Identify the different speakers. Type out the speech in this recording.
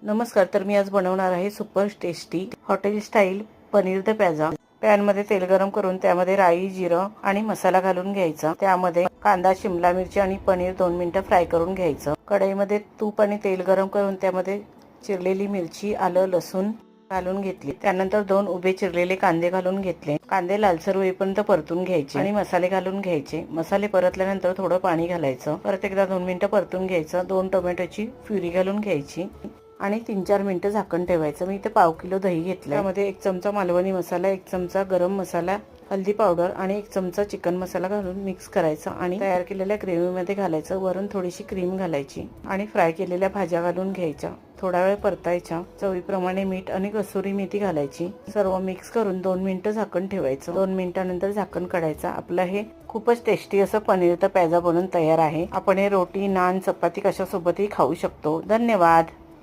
Speaker 1: नमस्कार. तर मी आज बनवणार आहे super tasty hotel style paneer the pyaza. Pan मध्ये तेल गरम करून त्यामध्ये राई, जिरं आणि मसाला घालून घ्यायचा. त्यामध्ये कांदा, शिमला मिरची आणि पनीर 2 मिनिटं फ्राय करून घ्यायचं. कढईमध्ये तूप आणि तेल गरम करून त्यामध्ये चिरलेली मिरची, आलं, लसूण घालून घेतली. त्यानंतर 2 उभे चिरलेले कांदे घालून घेतले. कांदे लालसर होईपर्यंत परतून घ्यायचे आणि मसाले घालून घ्यायचे. मसाले परतल्यानंतर थोडं पाणी घालायचं. परत एकदा 2 मिनिटं परतून घ्यायचं. 2 टोमॅटोची प्युरी घालून घ्यायची आणि 3-4 मिनिटं झाकण ठेवायचं. मी इथे पाव किलो दही घेतलं. त्यामध्ये 1 चमचा मालवणी मसाला, 1 चमचा गरम मसाला, हल्दी पावडर आणि 1 चमचा चिकन मसाला घालून मिक्स करायचं आणि तयार केलेल्या ग्रेव्हीमध्ये घालायचं. वरून थोडीशी क्रीम घालायची आणि फ्राय केलेल्या भाज्या घालून घ्यायच्या. थोडा वेळ परतायच्या. चवीप्रमाणे मीठ आणि कसुरी मेथी घालायची. सर्व मिक्स करून 2 मिनिटं झाकण ठेवायचं. 2 मिनिटांनंतर झाकण काढायचं. आपलं हे खूपच टेस्टी असं पनीर द प्याजा बनून तयार आहे. आपण हे रोटी, नान, चपाती कशासोबतही खाऊ शकतो. धन्यवाद.